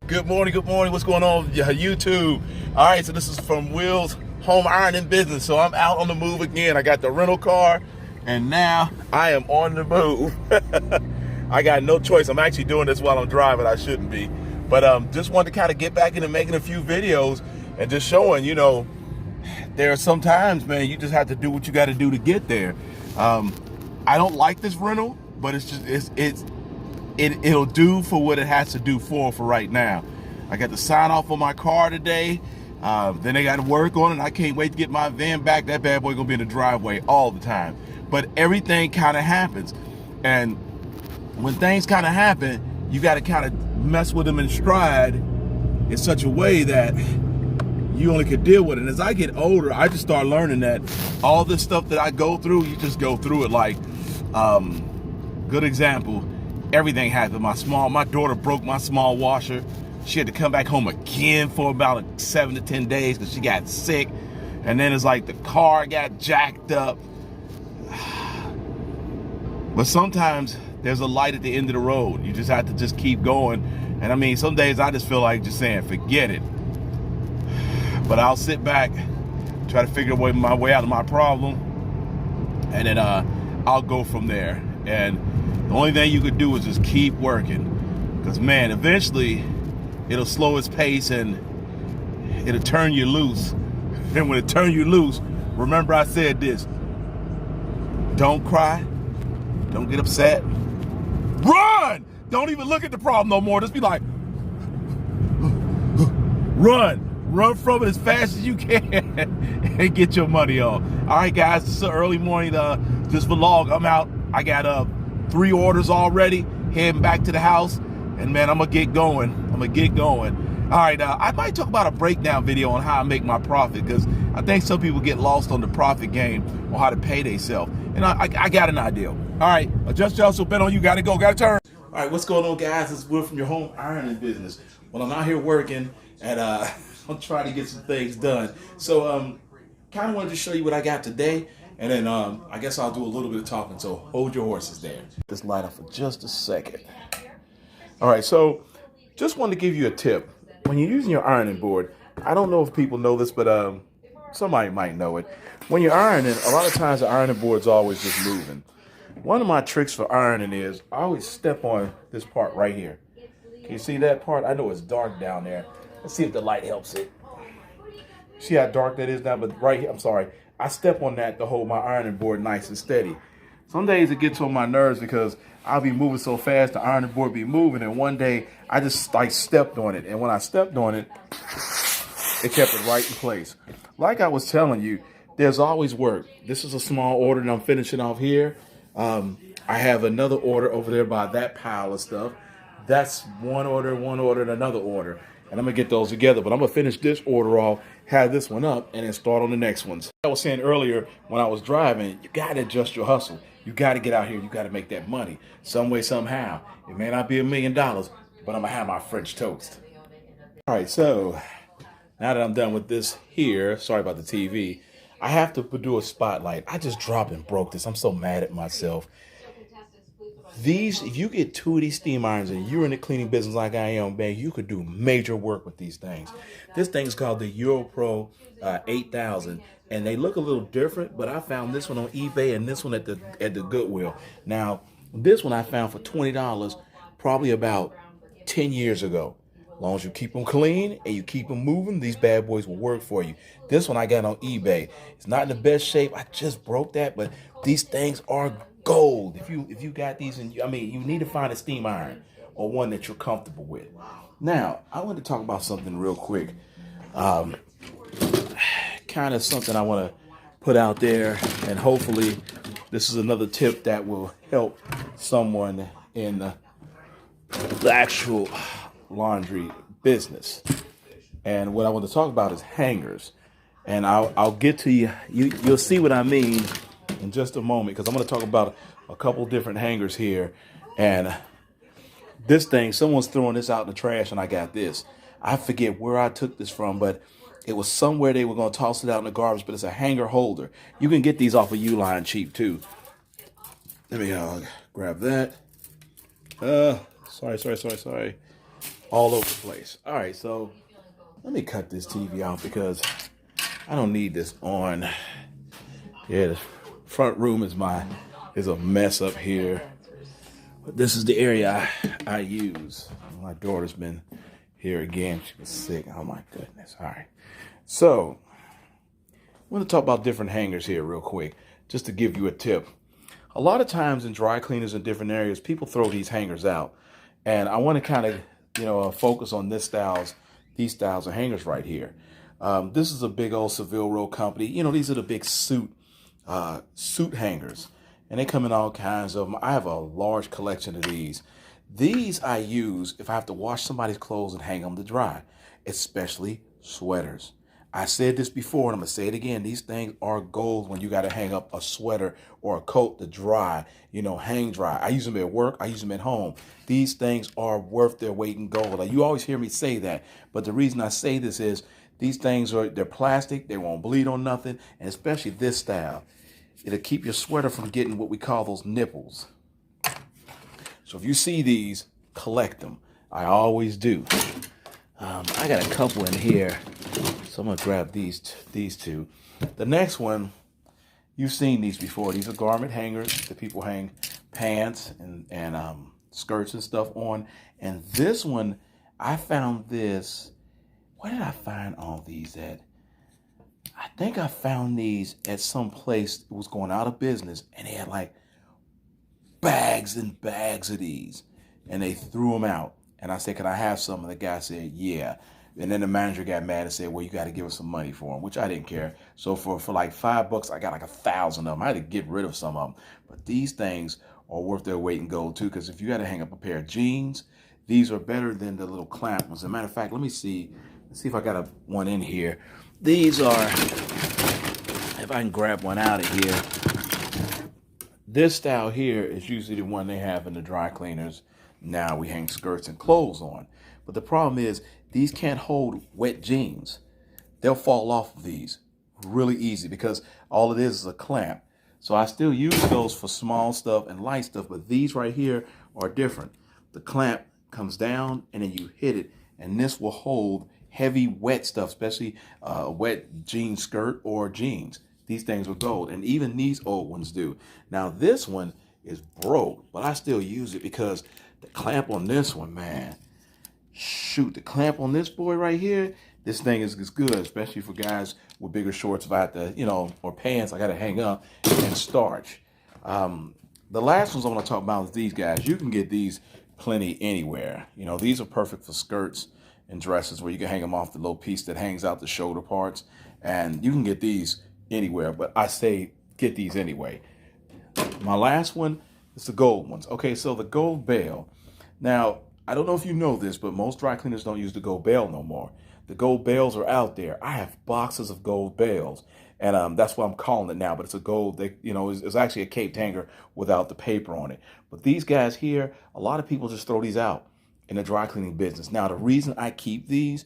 Good morning, good morning. What's going on, YouTube? All right, so this is from Will's Home Ironing Business. So I'm out on the move again. I got the rental car, and now I am on the move. I got no choice. I'm actually doing this while I'm driving. I shouldn't be. But just wanted to kind of get back into making a few videos and just showing, there are some times, man, you just have to do what you got to do to get there. I don't like this rental, but it'll do for what it has to do for right now. I got to sign off on my car today. Then I got to work on it. I can't wait to get my van back. That bad boy gonna be in the driveway all the time. But everything kind of happens, and when things kind of happen, you got to kind of mess with them in stride in such a way that you only can deal with it. And as I get older, I just start learning that all this stuff that I go through, you just go through it. Like, good example, everything happened. My daughter broke my small washer. She had to come back home again for about 7 to 10 days because she got sick. And then it's like the car got jacked up. But sometimes there's a light at the end of the road. You just have to just keep going. And I mean, some days I just feel like just saying, forget it. But I'll sit back, try to figure my way out of my problem, and then I'll go from there. And the only thing you could do is just keep working, because man, eventually it'll slow its pace and it'll turn you loose. And when it turns you loose, remember I said this: don't cry, don't get upset, run! Don't even look at the problem no more. Just be like, run from it as fast as you can and get your money on. All right, guys, this is an early morning this vlog. I'm out. I got 3 orders already, heading back to the house, and man, I'm gonna get going. All right, I might talk about a breakdown video on how I make my profit, because I think some people get lost on the profit game or how to pay themselves, and I got an idea. All right, adjust your hustle, bet on you, gotta go, gotta turn. All right, what's going on, guys? It's Will from your home ironing business. Well, I'm out here working, and I'm trying to get some things done. So kind of wanted to show you what I got today, and then I guess I'll do a little bit of talking, so hold your horses there. This light up for just a second. All right, so just wanted to give you a tip. When you're using your ironing board, I don't know if people know this, but somebody might know it. When you're ironing, a lot of times the ironing board's always just moving. One of my tricks for ironing is I always step on this part right here. Can you see that part? I know it's dark down there. Let's see if the light helps it. See how dark that is now? But right here, I'm sorry, I step on that to hold my ironing board nice and steady. Some days it gets on my nerves because I'll be moving so fast, the ironing board be moving, and one day I just like stepped on it. And when I stepped on it, it kept it right in place. Like I was telling you, there's always work. This is a small order and I'm finishing off here. I have another order over there by that pile of stuff. That's one order, and another order. And I'm gonna get those together, but I'm gonna finish this order off, have this one up, and then start on the next ones. I was saying earlier when I was driving, you gotta adjust your hustle. You gotta get out here, you gotta make that money. Some way, somehow. It may not be $1 million, but I'm gonna have my French toast. All right, so now that I'm done with this here, sorry about the TV, I have to do a spotlight. I just dropped and broke this. I'm so mad at myself. If you get 2 of these steam irons and you're in the cleaning business like I am, man, you could do major work with these things. This thing's called the EuroPro 8000, and they look a little different, but I found this one on eBay and this one at the Goodwill. Now, this one I found for $20 probably about 10 years ago. As long as you keep them clean and you keep them moving, these bad boys will work for you. This one I got on eBay. It's not in the best shape. I just broke that, but these things are gold. If you got these, and I mean, you need to find a steam iron or one that you're comfortable with. Now, I want to talk about something real quick. Kind of something I want to put out there, and hopefully this is another tip that will help someone in the actual laundry business. And what I want to talk about is hangers. And I'll get to you. You'll see what I mean in just a moment, because I'm going to talk about a couple different hangers here. And this thing, someone's throwing this out in the trash, and I got this. I forget where I took this from, but it was somewhere they were going to toss it out in the garbage, but it's a hanger holder. You can get these off of Uline cheap too. Let me grab that. Sorry. all over the place. All right, so let me cut this TV off because I don't need this on. Yeah, the front room is a mess up here. But this is the area I use. My daughter's been here again. She was sick. Oh my goodness. All right. So I want to talk about different hangers here real quick, just to give you a tip. A lot of times in dry cleaners in different areas, people throw these hangers out. And I want to kind of, focus on these styles of hangers right here. This is a big old Seville Row company. These are the big suit hangers. And they come in all kinds of them. I have a large collection of these. These I use if I have to wash somebody's clothes and hang them to dry, especially sweaters. I said this before, and I'm going to say it again. These things are gold when you got to hang up a sweater or a coat to dry, hang dry. I use them at work. I use them at home. These things are worth their weight in gold. Like, you always hear me say that. But the reason I say this is these things they're plastic. They won't bleed on nothing. And especially this style. It'll keep your sweater from getting what we call those nipples. So if you see these, collect them. I always do. I got a couple in here, so I'm gonna grab these two. The next one, you've seen these before. These are garment hangers that people hang pants and skirts and stuff on. And this one, I found this. Where did I find all these at? I think I found these at some place that was going out of business, and they had like bags and bags of these, and they threw them out. And I said, can I have some? And the guy said, yeah. And then the manager got mad and said, well, you got to give us some money for them, which I didn't care. So for like $5, I got like 1,000 of them. I had to get rid of some of them. But these things are worth their weight in gold too, because if you got to hang up a pair of jeans, these are better than the little clamp ones. As a matter of fact, let me see. Let's see if I got one in here. These are, if I can grab one out of here. This style here is usually the one they have in the dry cleaners. Now we hang skirts and clothes on. But the problem is these can't hold wet jeans. They'll fall off of these really easy because all it is a clamp. So I still use those for small stuff and light stuff, but these right here are different. The clamp comes down and then you hit it, and this will hold heavy wet stuff, especially wet jean skirt or jeans. These things will gold, and even these old ones do. Now this one is broke, but I still use it because the clamp on this one, man, shoot, the clamp on this boy right here, this thing is good, especially for guys with bigger shorts. If I have to, or pants, I got to hang up and starch. The last ones I want to talk about is these guys. You can get these plenty anywhere. These are perfect for skirts and dresses where you can hang them off the little piece that hangs out the shoulder parts, and you can get these anywhere, but I say get these anyway. My last one is the gold ones. Okay, so the gold bale. Now, I don't know if you know this, but most dry cleaners don't use the gold bale no more. The gold bales are out there. I have boxes of gold bales, and that's what I'm calling it now, but it's a gold, it's actually a caped hanger without the paper on it. But these guys here, a lot of people just throw these out in the dry cleaning business. Now, the reason I keep these,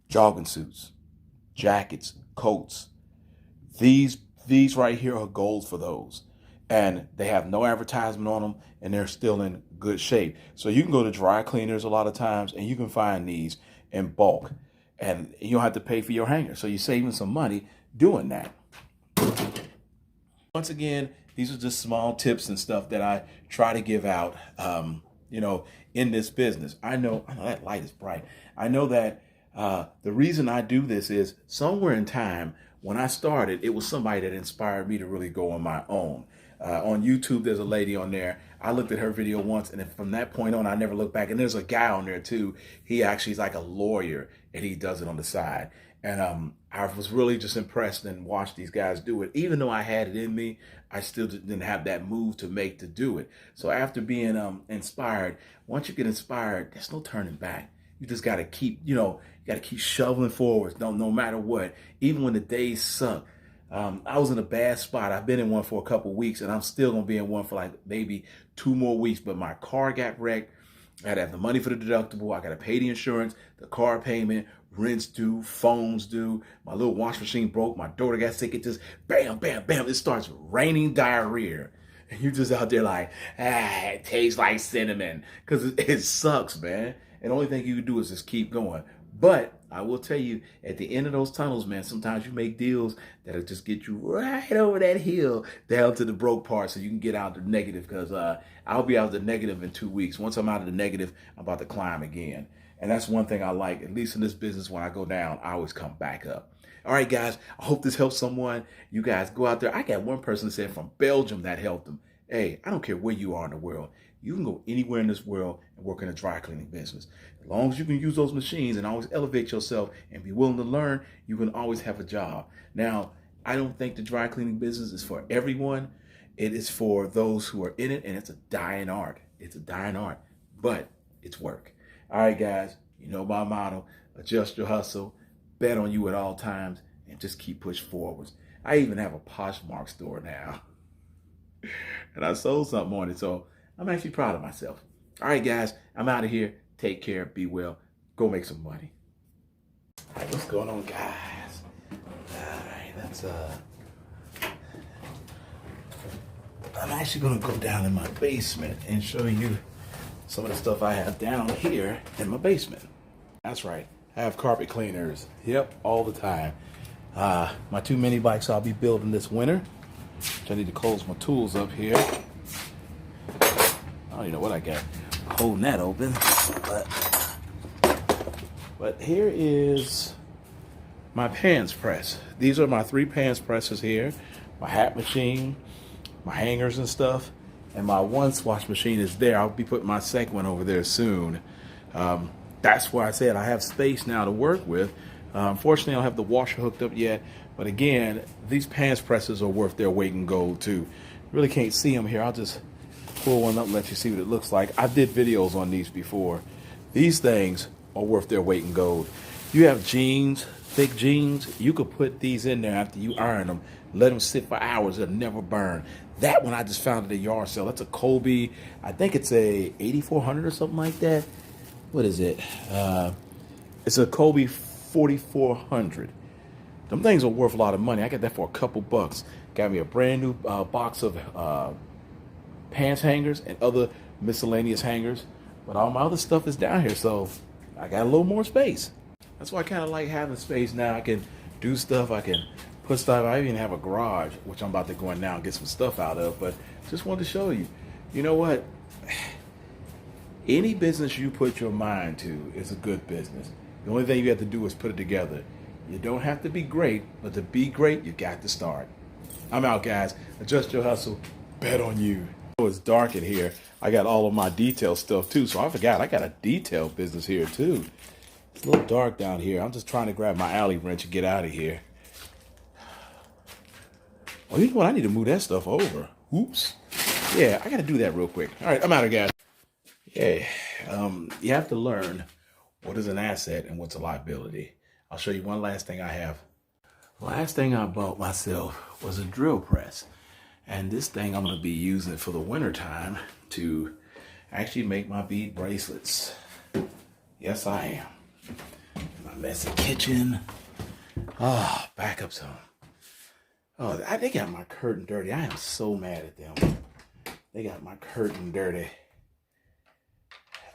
jogging suits, jackets, coats, these right here are gold for those. And they have no advertisement on them, and they're still in good shape. So you can go to dry cleaners a lot of times, and you can find these in bulk. And you don't have to pay for your hanger. So you're saving some money doing that. Once again, these are just small tips and stuff that I try to give out, in this business. I know that light is bright. I know that the reason I do this is somewhere in time, when I started, it was somebody that inspired me to really go on my own. On YouTube, there's a lady on there. I looked at her video once, and from that point on, I never looked back. And there's a guy on there too. He actually is like a lawyer, and he does it on the side. And I was really just impressed and watched these guys do it. Even though I had it in me, I still didn't have that move to make to do it. So after being inspired, once you get inspired, there's no turning back. You just got to keep, keep shoveling forward, no matter what, even when the days suck. I was in a bad spot. I've been in one for a couple weeks, and I'm still going to be in one for like maybe 2 more weeks. But my car got wrecked. I got to have the money for the deductible. I got to pay the insurance, the car payment, rent's due, phones due. My little wash machine broke. My daughter got sick. It just bam, bam, bam. It starts raining diarrhea. And you're just out there like, it tastes like cinnamon. Because it sucks, man. And the only thing you can do is just keep going. But I will tell you, at the end of those tunnels, man, sometimes you make deals that'll just get you right over that hill down to the broke part so you can get out of the negative, because I'll be out of the negative in 2 weeks. Once I'm out of the negative, I'm about to climb again. And that's one thing I like, at least in this business, when I go down, I always come back up. All right, guys, I hope this helps someone. You guys go out there. I got one person that said from Belgium that helped them. Hey, I don't care where you are in the world. You can go anywhere in this world and work in a dry cleaning business. As long as you can use those machines and always elevate yourself and be willing to learn, you can always have a job. Now, I don't think the dry cleaning business is for everyone. It is for those who are in it, and it's a dying art. It's a dying art, but it's work. All right, guys, you know my motto: adjust your hustle, bet on you at all times, and just keep pushing forwards. I even have a Poshmark store now, and I sold something on it, so I'm actually proud of myself. All right, guys, I'm out of here. Take care. Be well. Go make some money. All right, what's going on, guys? All right, I'm actually going to go down in my basement and show you some of the stuff I have down here in my basement. That's right. I have carpet cleaners. Yep, all the time. My 2 mini bikes I'll be building this winter. I need to close my tools up here. I don't even know what I got holding that open, but here is my pans press. These are my 3 pans presses here, my hat machine, my hangers and stuff, and my 1 wash machine is there. I'll be putting my second one over there soon. That's why I said I have space now to work with. Unfortunately, I don't have the washer hooked up yet, but again, these pans presses are worth their weight in gold too. Really can't see them here. I'll just pull one up and let you see what it looks like. I did videos on these before. These things are worth their weight in gold. You have jeans, thick jeans, you could put these in there after you iron them, let them sit for hours, they'll never burn. That one I just found at a yard sale. That's a Kobe, I think it's a 8400 or something like that. What is it? It's a Kobe 4400. Them things are worth a lot of money. I got that for a couple bucks. Got me a brand new box of pants hangers and other miscellaneous hangers, but all my other stuff is down here, so I got a little more space. That's why I kind of like having space now. I can do stuff, I can put stuff. I even have a garage, which I'm about to go in now and get some stuff out of, but just wanted to show you. You know what? Any business you put your mind to is a good business. The only thing you have to do is put it together. You don't have to be great, but to be great, you got to start. I'm out, guys. Adjust your hustle. Bet on you. It's dark in here. I got all of my detail stuff too, so I forgot I got a detail business here too. It's a little dark down here. I'm just trying to grab my alley wrench and get out of here. Oh, you know what? I need to move that stuff over. Oops. Yeah, I got to do that real quick. All right, I'm out of here, guys. Yeah, you have to learn what is an asset and what's a liability. I'll show you one last thing I have. The last thing I bought myself was a drill press. And this thing I'm going to be using for the winter time to actually make my bead bracelets. Yes, I am. My messy kitchen. Oh, back up some. Oh, they got my curtain dirty. I am so mad at them. They got my curtain dirty.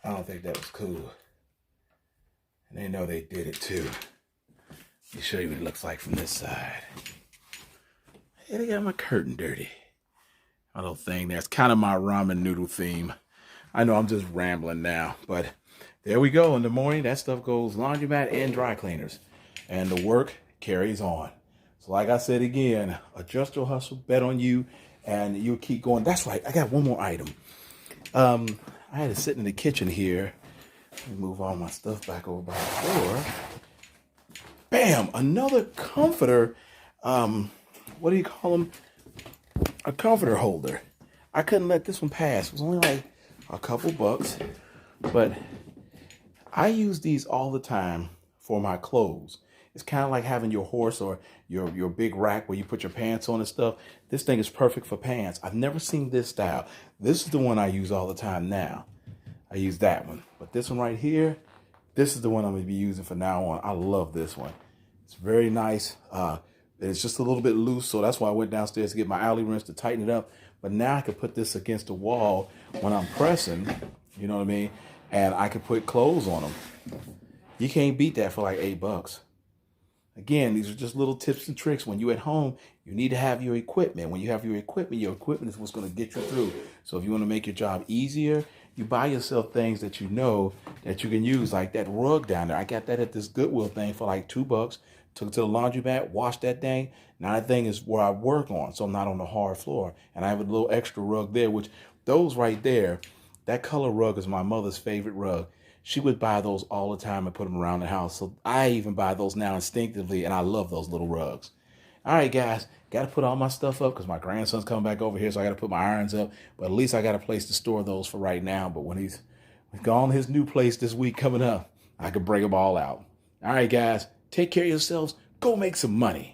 I don't think that was cool. And they know they did it too. Let me show you what it looks like from this side. Yeah, they got my curtain dirty. A little thing there. It's kind of my ramen noodle theme. I know I'm just rambling now, but there we go. In the morning, that stuff goes laundromat and dry cleaners. And the work carries on. So like I said again, adjust your hustle, bet on you, and you'll keep going. That's right. I got one more item. I had it sitting in the kitchen here. Let me move all my stuff back over by the floor. Bam! Another comforter. What do you call them? A comforter holder. I couldn't let this one pass. It was only like a couple bucks, but I use these all the time for my clothes. It's kind of like having your horse or your big rack where you put your pants on and stuff. This thing is perfect for pants. I've never seen this style. This is the one I use all the time now. I use that one, but this one right here, this is the one I'm going to be using from now on. I love this one. It's very nice. It's just a little bit loose, so that's why I went downstairs to get my alley wrench to tighten it up. But now I can put this against the wall when I'm pressing, you know what I mean? and I could put clothes on them. You can't beat that for like $8. Again, these are just little tips and tricks. When you're at home, you need to have your equipment. When you have your equipment is what's going to get you through. So if you want to make your job easier, you buy yourself things that you know that you can use, like that rug down there. I got that at this Goodwill thing for like $2. Took it to the laundromat, washed that thing. Now that thing is where I work on, so I'm not on the hard floor. And I have a little extra rug there, which those right there, that color rug is my mother's favorite rug. She would buy those all the time and put them around the house. So I even buy those now instinctively, and I love those little rugs. All right, guys, got to put all my stuff up because my grandson's coming back over here, so I got to put my irons up. But at least I got a place to store those for right now. But when he's gone to his new place this week coming up, I could bring them all out. All right, guys, take care of yourselves. Go make some money.